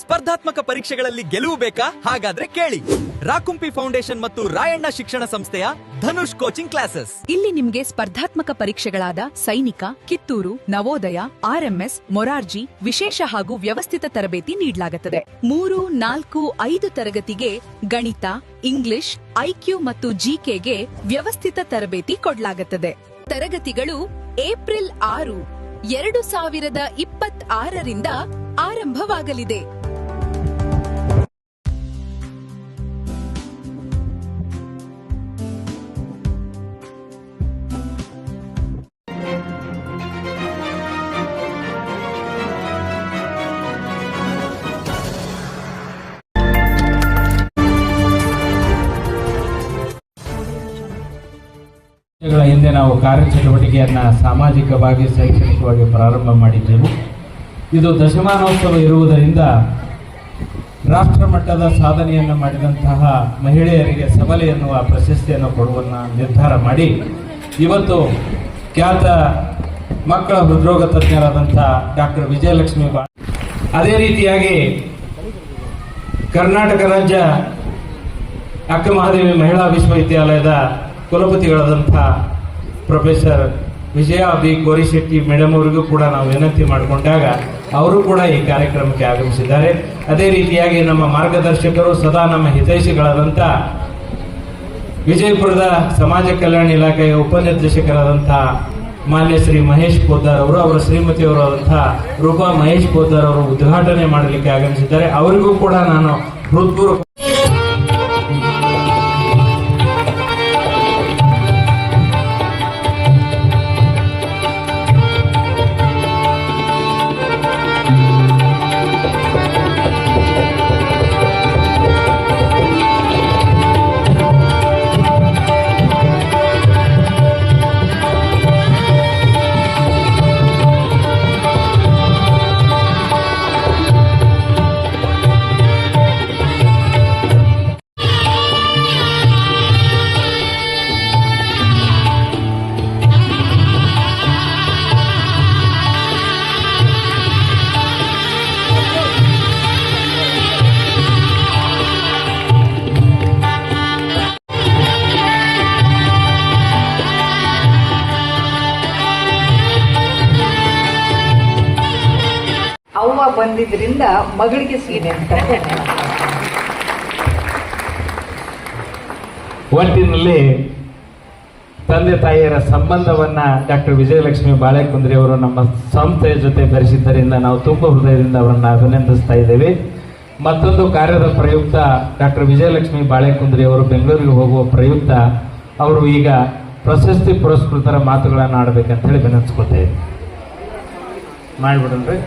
ಸ್ಪರ್ಧಾತ್ಮಕ ಪರೀಕ್ಷೆಗಳಲ್ಲಿ ಗೆಲುವು ಬೇಕಾ? ಹಾಗಾದ್ರೆ ಕೇಳಿ, ರಾಕುಂಪಿ ಫೌಂಡೇಶನ್ ಮತ್ತು ರಾಯಣ್ಣ ಶಿಕ್ಷಣ ಸಂಸ್ಥೆಯ ಧನುಷ್ ಕೋಚಿಂಗ್ ಕ್ಲಾಸಸ್. ಇಲ್ಲಿ ನಿಮ್ಗೆ ಸ್ಪರ್ಧಾತ್ಮಕ ಪರೀಕ್ಷೆಗಳಾದ ಸೈನಿಕ, ಕಿತ್ತೂರು, ನವೋದಯ, RMS, ಮೊರಾರ್ಜಿ ವಿಶೇಷ ಹಾಗೂ ವ್ಯವಸ್ಥಿತ ತರಬೇತಿ ನೀಡಲಾಗುತ್ತದೆ. 3, 4, 5 ತರಗತಿಗೆ ಗಣಿತ, ಇಂಗ್ಲಿಷ್, IQ ಮತ್ತು GKಗೆ ವ್ಯವಸ್ಥಿತ ತರಬೇತಿ ಕೊಡಲಾಗುತ್ತದೆ. ತರಗತಿಗಳು ಏಪ್ರಿಲ್ 6, 2026ರಿಂದ ಆರಂಭವಾಗಲಿದೆ. ಹಿಂದೆ ನಾವು ಕಾರ್ಯಚಟುವಟಿಕೆಯನ್ನ ಸಾಮಾಜಿಕವಾಗಿ ಶೈಕ್ಷಣಿಕವಾಗಿ ಪ್ರಾರಂಭ ಮಾಡಿದ್ದೆವು. ಇದು ದಶಮಾನೋತ್ಸವ ಇರುವುದರಿಂದ ರಾಷ್ಟ್ರ ಮಟ್ಟದ ಸಾಧನೆಯನ್ನು ಮಾಡಿದಂತಹ ಮಹಿಳೆಯರಿಗೆ ಸಬಲೆ ಎನ್ನುವ ಪ್ರಶಸ್ತಿಯನ್ನು ಕೊಡುವನ್ನ ನಿರ್ಧಾರ ಮಾಡಿ ಇವತ್ತು ಖ್ಯಾತ ಮಕ್ಕಳ ಹೃದ್ರೋಗ ತಜ್ಞರಾದಂತಹ ಡಾಕ್ಟರ್ ವಿಜಯಲಕ್ಷ್ಮಿ ಅದೇ ರೀತಿಯಾಗಿ ಕರ್ನಾಟಕ ರಾಜ್ಯ ಅಕ್ಕ ಮಹಾದೇವಿ ಮಹಿಳಾ ವಿಶ್ವವಿದ್ಯಾಲಯದ ಕುಲಪತಿಗಳಾದಂಥ ಪ್ರೊಫೆಸರ್ ವಿಜಯ ಬಿ ಗೋರಿಶೆಟ್ಟಿ ಮೇಡಮ್ ಅವರಿಗೂ ಕೂಡ ನಾವು ವಿನಂತಿ ಮಾಡಿಕೊಂಡಾಗ ಅವರು ಕೂಡ ಈ ಕಾರ್ಯಕ್ರಮಕ್ಕೆ ಆಗಮಿಸಿದ್ದಾರೆ. ಅದೇ ರೀತಿಯಾಗಿ ನಮ್ಮ ಮಾರ್ಗದರ್ಶಕರು ಸದಾ ನಮ್ಮ ಹಿತೈಷಿಗಳಾದಂಥ ವಿಜಯಪುರದ ಸಮಾಜ ಕಲ್ಯಾಣ ಇಲಾಖೆಯ ಉಪನಿರ್ದೇಶಕರಾದಂತಹ ಮಾನ್ಯ ಶ್ರೀ ಮಹೇಶ್ ಪೋದ್ದಾರ್ ಅವರು, ಅವರ ಶ್ರೀಮತಿಯವರಾದಂತಹ ರೂಪಾ ಮಹೇಶ್ ಪೋದ್ದಾರ್ ಅವರು ಉದ್ಘಾಟನೆ ಮಾಡಲಿಕ್ಕೆ ಆಗಮಿಸಿದ್ದಾರೆ. ಅವರಿಗೂ ಕೂಡ ನಾನು ಹೃತ್ಪೂರ್ವಕ ಅವ್ವ ಬಂದಿದ್ರಿಂದ ಮಗಳಿಗೆ ಸೀರೆ ಅಂತ ಒಟ್ಟಿನಲ್ಲಿ ತಂದೆ ತಾಯಿಯರ ಸಂಬಂಧವನ್ನ ಡಾಕ್ಟರ್ ವಿಜಯಲಕ್ಷ್ಮಿ ಬಾಳೆಕುಂದ್ರಿ ಅವರು ನಮ್ಮ ಸಂಸ್ಥೆಯ ಜೊತೆ ಬೆರೆಸಿದ್ದರಿಂದ ನಾವು ತುಂಬ ಹೃದಯದಿಂದ ಅವರನ್ನು ಅಭಿನಂದಿಸ್ತಾ ಇದ್ದೇವೆ. ಮತ್ತೊಂದು ಕಾರ್ಯದ ಪ್ರಯುಕ್ತ ಡಾಕ್ಟರ್ ವಿಜಯಲಕ್ಷ್ಮಿ ಬಾಳೆಕುಂದ್ರಿ ಅವರು ಬೆಂಗಳೂರಿಗೆ ಹೋಗುವ ಪ್ರಯುಕ್ತ ಅವರು ಈಗ ಪ್ರಶಸ್ತಿ ಪುರಸ್ಕೃತರ ಮಾತುಗಳನ್ನು ಆಡಬೇಕಂತ ಹೇಳಿ ವಿನಂತಿಸ್ಕೊತೇವೆ. ಮಾಡಿಬಿಡ್ರಿ.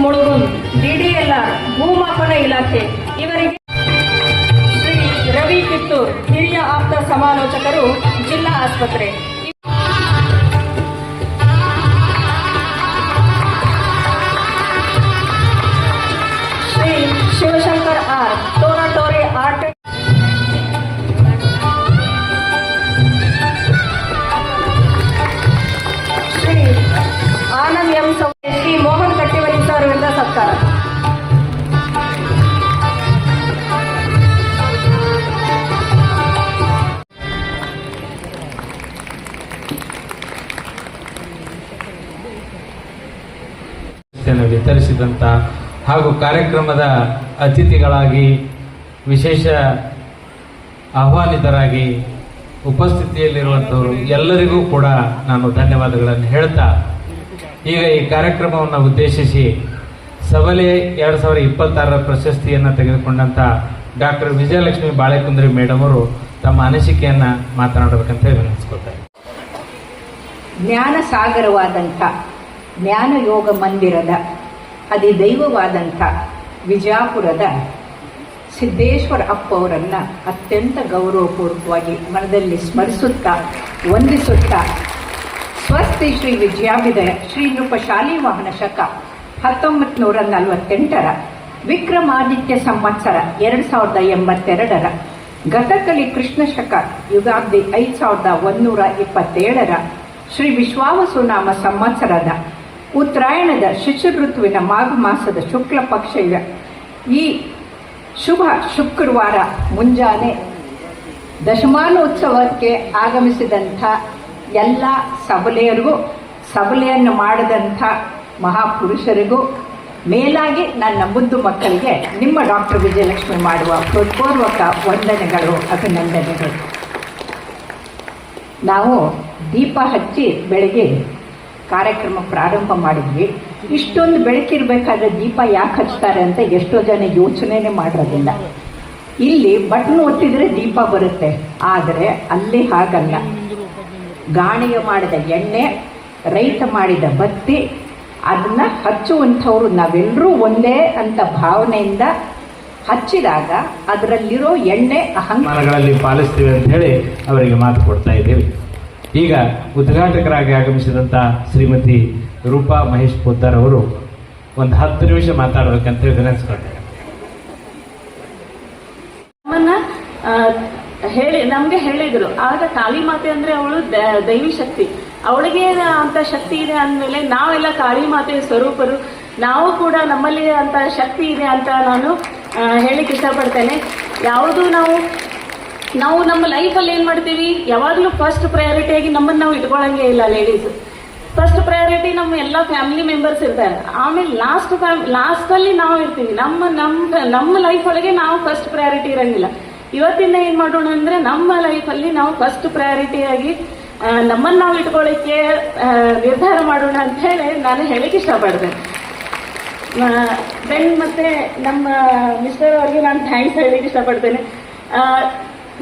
ಮುಳುಗುಂದ್, DDLR ಭೂಮಾಪನ ಇಲಾಖೆ ಇವರಿಗೆ ಶ್ರೀ ರವಿ ಕಿತ್ತೂರ್ ಹಿರಿಯ ಆಪ್ತ ಸಮಾಲೋಚಕರು ಜಿಲ್ಲಾ ಆಸ್ಪತ್ರೆ ಶ್ರೀ ಶಿವಶಂಕರ್ ಆರ್ ಟೋರಾಟೋರೆ ಆರ್ಟ್ ಶ್ರೀ ಆನಂದ್ ಎಂ ಶ್ರೀ ಮೋಹನ್ ಕಟ್ಟಿವಲಿ ಸರ್ ಅವರಿಂದ ಸತ್ಕಾರ ವಿತರಿಸಿದಂಥ ಹಾಗೂ ಕಾರ್ಯಕ್ರಮದ ಅತಿಥಿಗಳಾಗಿ ವಿಶೇಷ ಆಹ್ವಾನಿತರಾಗಿ ಉಪಸ್ಥಿತಿಯಲ್ಲಿರುವಂಥವರು ಎಲ್ಲರಿಗೂ ಕೂಡ ನಾನು ಧನ್ಯವಾದಗಳನ್ನು ಹೇಳ್ತಾ ಈಗ ಈ ಕಾರ್ಯಕ್ರಮವನ್ನು ಉದ್ದೇಶಿಸಿ ಸಬಲೆ 2026 ಪ್ರಶಸ್ತಿಯನ್ನು ತೆಗೆದುಕೊಂಡಂಥ ಡಾಕ್ಟರ್ ವಿಜಯಲಕ್ಷ್ಮಿ ಬಾಳೆಕುಂದ್ರಿ ಮೇಡಮ್ ಅವರು ತಮ್ಮ ಅನಿಸಿಕೆಯನ್ನು ಮಾತನಾಡಬೇಕಂತ ವಿನಂತಿಸ್ಕೊಳ್ತಾರೆ. ಜ್ಞಾನ ಸಾಗರವಾದಂಥ ಜ್ಞಾನ ಯೋಗ ಮಂದಿರದ ಅಧಿದೈವವಾದಂಥ ವಿಜಾಪುರದ ಸಿದ್ದೇಶ್ವರ ಅಪ್ಪ ಅವರನ್ನು ಅತ್ಯಂತ ಗೌರವಪೂರ್ವಕವಾಗಿ ಮನದಲ್ಲಿ ಸ್ಮರಿಸುತ್ತಾ ವಂದಿಸುತ್ತಾ ಸ್ವಸ್ತಿ ಶ್ರೀ ವಿಜಯಾಭಿದಯ ಶ್ರೀ ನೃಪ ಶಾಲಿವಾಹನ ಶಕ 1948 ವಿಕ್ರಮಾದಿತ್ಯ ಸಂವತ್ಸರ 2082 ಗತಕಲಿ ಕೃಷ್ಣ ಶಕ ಯುಗಾಬ್ದಿ 5127 ಶ್ರೀ ವಿಶ್ವಾವಸುನಾಮ ಸಂವತ್ಸರದ ಉತ್ತರಾಯಣದ ಶಿಶು ಋತುವಿನ ಮಾಘ ಮಾಸದ ಶುಕ್ಲ ಪಕ್ಷ ಈ ಶುಭ ಶುಕ್ರವಾರ ಮುಂಜಾನೆ ದಶಮಾನೋತ್ಸವಕ್ಕೆ ಆಗಮಿಸಿದಂಥ ಎಲ್ಲ ಸಬಲೆಯರಿಗೂ ಸಬಲೆಯನ್ನು ಮಾಡಿದಂಥ ಮಹಾಪುರುಷರಿಗೂ ಮೇಲಾಗಿ ನನ್ನ ಮುದ್ದು ಮಕ್ಕಳಿಗೆ ನಿಮ್ಮ ಡಾಕ್ಟರ್ ವಿಜಯಲಕ್ಷ್ಮಿ ಮಾಡುವ ಹೃತ್ಪೂರ್ವಕ ವಂದನೆಗಳು, ಅಭಿನಂದನೆಗಳು. ನಾವು ದೀಪ ಹಚ್ಚಿ ಬೆಳಗ್ಗೆ ಕಾರ್ಯಕ್ರಮ ಪ್ರಾರಂಭ ಮಾಡಿದ್ವಿ. ಇಷ್ಟೊಂದು ಬೆಳಕಿರಬೇಕಾದ್ರೆ ದೀಪ ಯಾಕೆ ಹಚ್ತಾರೆ ಅಂತ ಎಷ್ಟೋ ಜನ ಯೋಚನೆನೇ ಮಾಡಿರೋದಿಲ್ಲ. ಇಲ್ಲಿ ಬಟನ್ ಒತ್ತಿದ್ರೆ ದೀಪ ಬರುತ್ತೆ, ಆದರೆ ಅಲ್ಲಿ ಹಾಗಲ್ಲ. ಗಾಣಿಗೆ ಮಾಡಿದ ಎಣ್ಣೆ, ರೈತ ಮಾಡಿದ ಬತ್ತಿ, ಅದನ್ನ ಹಚ್ಚುವಂಥವ್ರು ನಾವೆಲ್ಲರೂ ಒಂದೇ ಅಂತ ಭಾವನೆಯಿಂದ ಹಚ್ಚಿದಾಗ ಅದರಲ್ಲಿರೋ ಎಣ್ಣೆ ಅಹಂಕಾರಗಳಲ್ಲಿ ಪಾಲಿಸ್ತೀವಿ ಅಂತ ಹೇಳಿ ಅವರಿಗೆ ಮಾತು ಕೊಡ್ತಾ ಇದ್ದೀವಿ. ಈಗ ಉದ್ಘಾಟಕರಾಗಿ ಆಗಮಿಸಿದಂಥ ಶ್ರೀಮತಿ ರೂಪಾ ಮಹೇಶ್ ಪೋದ್ದಾರ್ ಅವರು ಒಂದು 10 ನಿಮಿಷ ಮಾತಾಡಬೇಕಂತ ವಿನಂತಿಸ್ಕೊಂಡೆ. ನಮ್ಗೆ ಹೇಳಿದ್ರು, ಆಗ ಕಾಳಿ ಮಾತೆ ಅಂದ್ರೆ ಅವಳು ದೈವಿ ಶಕ್ತಿ, ಅವಳಿಗೆ ಅಂತ ಶಕ್ತಿ ಇದೆ ಅಂದಮೇಲೆ ನಾವೆಲ್ಲ ಕಾಳಿ ಮಾತೆಯ ಸ್ವರೂಪರು, ನಾವು ಕೂಡ ನಮ್ಮಲ್ಲಿ ಅಂತ ಶಕ್ತಿ ಇದೆ ಅಂತ ನಾನು ಹೇಳಿಕ್ಕೆ ಇಷ್ಟಪಡ್ತೇನೆ. ಯಾವುದು ನಾವು ನಮ್ಮ ಲೈಫಲ್ಲಿ ಏನು ಮಾಡ್ತೀವಿ, ಯಾವಾಗಲೂ ಫಸ್ಟ್ ಪ್ರಯಾರಿಟಿಯಾಗಿ ನಮ್ಮನ್ನು ನಾವು ಇಟ್ಕೊಳ್ಳಂಗೆ ಇಲ್ಲ. ಲೇಡೀಸ್ ಫಸ್ಟ್ ಪ್ರಯಾರಿಟಿ ನಮ್ಮ ಎಲ್ಲ ಫ್ಯಾಮಿಲಿ ಮೆಂಬರ್ಸ್ ಇರ್ತಾರೆ, ಆಮೇಲೆ ಲಾಸ್ಟಲ್ಲಿ ನಾವು ಇರ್ತೀವಿ. ನಮ್ಮ ಲೈಫ್ ಒಳಗೆ ನಾವು ಫಸ್ಟ್ ಪ್ರಯಾರಿಟಿ ಇರಂಗಿಲ್ಲ. ಇವತ್ತಿಂದ ಏನು ಮಾಡೋಣ ಅಂದರೆ ನಮ್ಮ ಲೈಫಲ್ಲಿ ನಾವು ಫಸ್ಟ್ ಪ್ರಯಾರಿಟಿಯಾಗಿ ನಮ್ಮನ್ನು ನಾವು ಇಟ್ಕೊಳ್ಳಿಕ್ಕೆ ನಿರ್ಧಾರ ಮಾಡೋಣ ಅಂತ ಹೇಳಿ ನಾನು ಹೇಳಿಕ್ಕೆ ಇಷ್ಟಪಡ್ತೇನೆ. ದೆನ್ ಮತ್ತೆ ನಮ್ಮ ಮಿಸ್ಟರ್ ಅವ್ರಿಗೆ ನಾನು ಥ್ಯಾಂಕ್ಸ್ ಹೇಳಿಕ್ಕೆ ಇಷ್ಟಪಡ್ತೇನೆ.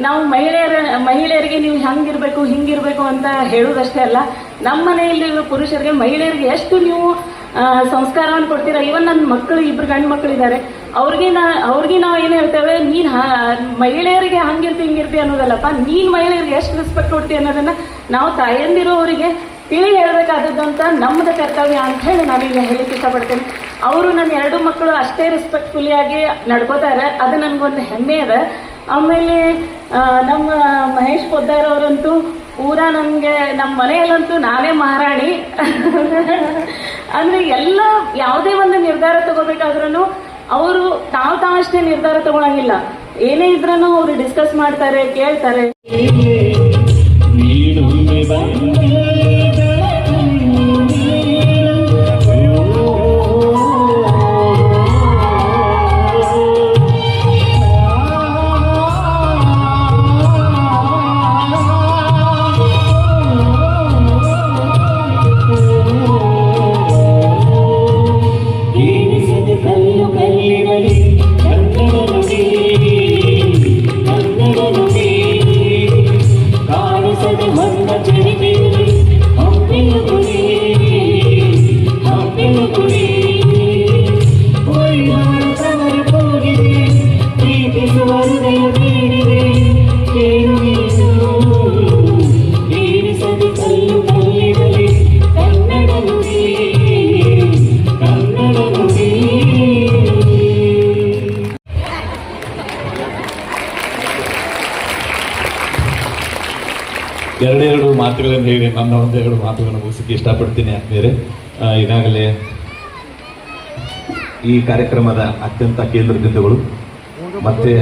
ನಾವು ಮಹಿಳೆಯರಿಗೆ ನೀವು ಹಂಗಿರ್ಬೇಕು ಹಿಂಗಿರ್ಬೇಕು ಅಂತ ಹೇಳುವುದಷ್ಟೇ ಅಲ್ಲ, ನಮ್ಮ ಮನೆಯಲ್ಲಿ ಪುರುಷರಿಗೆ ಮಹಿಳೆಯರಿಗೆ ಎಷ್ಟು ನೀವು ಸಂಸ್ಕಾರವನ್ನು ಕೊಡ್ತೀರಾ. ಇವನ್ ನನ್ನ ಮಕ್ಕಳು 2 ಗಂಡು ಮಕ್ಕಳಿದ್ದಾರೆ, ಅವ್ರಿಗೆ ನಾವು ಏನು ಹೇಳ್ತೇವೆ, ನೀನು ಮಹಿಳೆಯರಿಗೆ ಹಂಗಿರ್ತಿ ಹಿಂಗಿರ್ತಿ ಅನ್ನೋದಲ್ಲಪ್ಪ, ನೀನು ಮಹಿಳೆಯರಿಗೆ ಎಷ್ಟು ರೆಸ್ಪೆಕ್ಟ್ ಕೊಡ್ತೀವಿ ಅನ್ನೋದನ್ನ ನಾವು ತಾಯಂದಿರೋವರಿಗೆ ತಿಳಿ ಹೇಳಬೇಕಾದದ್ದು ಅಂತ ನಮ್ಮದು ಕರ್ತವ್ಯ ಅಂತ ಹೇಳಿ ನಾನೀಗ ಹೇಳಿಕ್ಕೆ ಇಷ್ಟಪಡ್ತೇನೆ. ಅವರು ನನ್ನ 2 ಮಕ್ಕಳು ಅಷ್ಟೇ ರೆಸ್ಪೆಕ್ಟ್ಫುಲ್ಲಿಯಾಗಿ ನಡ್ಕೋತಾರೆ, ಅದು ನನಗೊಂದು ಹೆಮ್ಮೆ ಇದೆ. ಆಮೇಲೆ ನಮ್ಮ ಮಹೇಶ್ ಪೋದ್ದಾರ್ ಅವರಂತೂ ಪೂರಾ ನನಗೆ ನಮ್ಮ ಮನೆಯಲ್ಲಂತೂ ನಾನೇ ಮಹಾರಾಣಿ. ಅಂದರೆ ಎಲ್ಲ ಯಾವುದೇ ಒಂದು ನಿರ್ಧಾರ ತಗೋಬೇಕಾದ್ರೂ ಅವರು ತಾವಷ್ಟೇ ನಿರ್ಧಾರ ತಗೊಳಂಗಿಲ್ಲ, ಏನೇ ಇದ್ರೂ ಅವರು ಡಿಸ್ಕಸ್ ಮಾಡ್ತಾರೆ, ಕೇಳ್ತಾರೆ. ಕಾಣಿಸದೆ ಹೊಂದ ಚರಿತೆ ಎರಡೆರಡು ಮಾತುಗಳನ್ನು ಹೇಳಿ ನನ್ನ ಒಂದೆರಡು ಮಾತುಗಳನ್ನು ಮುಗಿಸಕ್ಕೆ ಇಷ್ಟಪಡ್ತೀನಿ ಆದ್ಮೇಲೆ ಈಗಾಗಲೇ ಈ ಕಾರ್ಯಕ್ರಮದ ಅತ್ಯಂತ ಕೇಂದ್ರ ಬಿಂದುಗಳು ಮತ್ತೆ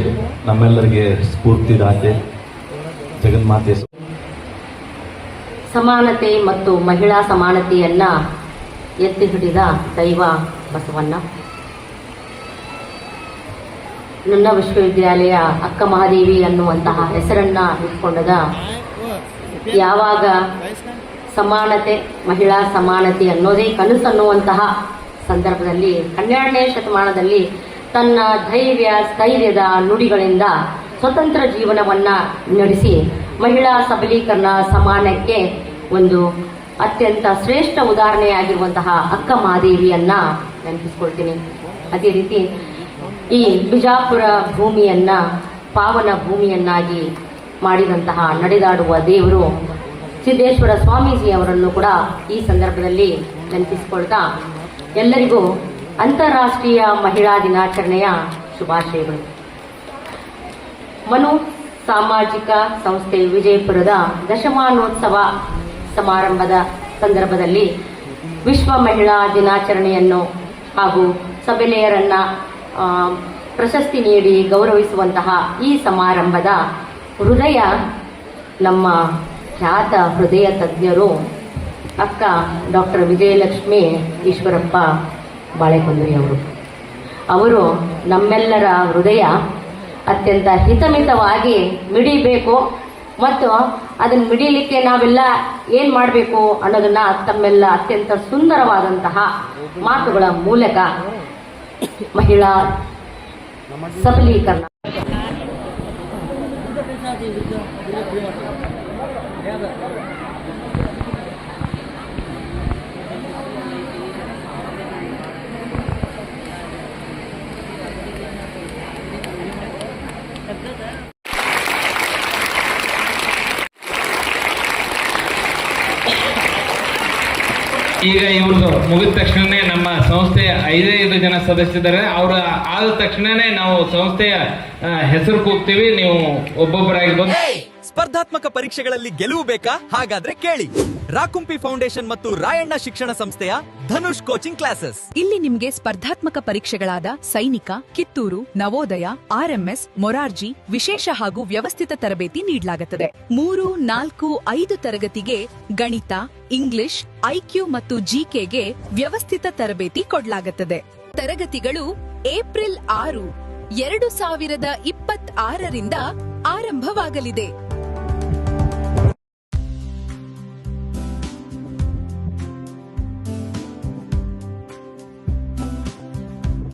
ನಮ್ಮೆಲ್ಲರಿಗೆ ಸ್ಫೂರ್ತಿದಾತೆ ಜಗನ್ಮಾತೆ ಸಮಾನತೆ ಮತ್ತು ಮಹಿಳಾ ಸಮಾನತೆಯನ್ನ ಎತ್ತಿ ಹಿಡಿದ ದೈವ ಬಸವಣ್ಣ. ನನ್ನ ವಿಶ್ವವಿದ್ಯಾಲಯ ಅಕ್ಕ ಮಹಾದೇವಿ ಅನ್ನುವಂತಹ ಹೆಸರನ್ನ ಇಟ್ಕೊಂಡದ ಯಾವಾಗ ಸಮಾನತೆ ಮಹಿಳಾ ಸಮಾನತೆ ಅನ್ನೋದೇ ಕನಸು ಅನ್ನುವಂತಹ ಸಂದರ್ಭದಲ್ಲಿ 12ನೇ ಶತಮಾನದಲ್ಲಿ ತನ್ನ ಸ್ಥೈರ್ಯದ ನುಡಿಗಳಿಂದ ಸ್ವತಂತ್ರ ಜೀವನವನ್ನ ನಡೆಸಿ ಮಹಿಳಾ ಸಬಲೀಕರಣ ಸಮಾನಕ್ಕೆ ಒಂದು ಅತ್ಯಂತ ಶ್ರೇಷ್ಠ ಉದಾಹರಣೆಯಾಗಿರುವಂತಹ ಅಕ್ಕ ಮಹಾದೇವಿಯನ್ನ ನೆನಪಿಸ್ಕೊಳ್ತೀನಿ. ಅದೇ ರೀತಿ ಈ ಬಿಜಾಪುರ ಭೂಮಿಯನ್ನ ಪಾವನ ಭೂಮಿಯನ್ನಾಗಿ ಮಾಡಿದಂತಹ ನಡೆದಾಡುವ ದೇವರು ಸಿದ್ದೇಶ್ವರ ಸ್ವಾಮೀಜಿ ಅವರನ್ನು ಕೂಡ ಈ ಸಂದರ್ಭದಲ್ಲಿ ನೆನಪಿಸಿಕೊಳ್ತಾ ಎಲ್ಲರಿಗೂ ಅಂತಾರಾಷ್ಟ್ರೀಯ ಮಹಿಳಾ ದಿನಾಚರಣೆಯ ಶುಭಾಶಯಗಳು. ಮನು ಸಾಮಾಜಿಕ ಸಂಸ್ಥೆ ವಿಜಯಪುರದ ದಶಮಾನೋತ್ಸವ ಸಮಾರಂಭದ ಸಂದರ್ಭದಲ್ಲಿ ವಿಶ್ವ ಮಹಿಳಾ ದಿನಾಚರಣೆಯನ್ನು ಹಾಗೂ ಸಬಲೆಯರನ್ನ ಪ್ರಶಸ್ತಿ ನೀಡಿ ಗೌರವಿಸುವಂತಹ ಈ ಸಮಾರಂಭದ ಹೃದಯ ನಮ್ಮ ಖ್ಯಾತ ಹೃದಯ ತಜ್ಞರು ಅಕ್ಕ ಡಾಕ್ಟರ್ ವಿಜಯಲಕ್ಷ್ಮಿ ಈಶ್ವರಪ್ಪ ಬಾಳೆಕೊಂದ್ರಿ ಅವರು ನಮ್ಮೆಲ್ಲರ ಹೃದಯ ಅತ್ಯಂತ ಹಿತಮಿತವಾಗಿ ಮಿಡಿಬೇಕು ಮತ್ತು ಅದನ್ನು ಮಿಡಿಲಿಕ್ಕೆ ನಾವೆಲ್ಲ ಏನು ಮಾಡಬೇಕು ಅನ್ನೋದನ್ನ ತಮ್ಮೆಲ್ಲ ಅತ್ಯಂತ ಸುಂದರವಾದಂತಹ ಮಾತುಗಳ ಮೂಲಕ ಮಹಿಳಾ ಸಬಲೀಕರಣ ಈಗ ಇವ್ರದ್ದು ಮುಗಿದ ತಕ್ಷಣನೇ ನಮ್ಮ ಸಂಸ್ಥೆಯ 5 ಜನ ಸದಸ್ಯರಿದ್ದಾರೆ. ಅವ್ರ ಆದ ತಕ್ಷಣನೇ ನಾವು ಸಂಸ್ಥೆಯ ಹೆಸರು ಕೂಗ್ತೀವಿ. ನೀವು ಒಬ್ಬೊಬ್ಬರಾಗಿ ಬಂದು ಸ್ಪರ್ಧಾತ್ಮಕ ಪರೀಕ್ಷೆಗಳಲ್ಲಿ ಗೆಲುವು ಬೇಕಾ? ಹಾಗಾದ್ರೆ ಕೇಳಿ ರಾಕುಂಪಿ ಫೌಂಡೇಶನ್ ಮತ್ತು ರಾಯಣ್ಣ ಶಿಕ್ಷಣ ಸಂಸ್ಥೆಯ ಧನುಷ್ ಕೋಚಿಂಗ್ ಕ್ಲಾಸಸ್. ಇಲ್ಲಿ ನಿಮ್ಗೆ ಸ್ಪರ್ಧಾತ್ಮಕ ಪರೀಕ್ಷೆಗಳಾದ ಸೈನಿಕ, ಕಿತ್ತೂರು, ನವೋದಯ, RMS, ಮೊರಾರ್ಜಿ ವಿಶೇಷ ಹಾಗೂ ವ್ಯವಸ್ಥಿತ ತರಬೇತಿ ನೀಡಲಾಗುತ್ತದೆ. 3, 4, 5 ತರಗತಿಗೆ ಗಣಿತ, ಇಂಗ್ಲಿಷ್, IQ ಮತ್ತು GKಗೆ ವ್ಯವಸ್ಥಿತ ತರಬೇತಿ ಕೊಡಲಾಗುತ್ತದೆ. ತರಗತಿಗಳು ಏಪ್ರಿಲ್ 6, 2026ರಿಂದ ಆರಂಭವಾಗಲಿದೆ.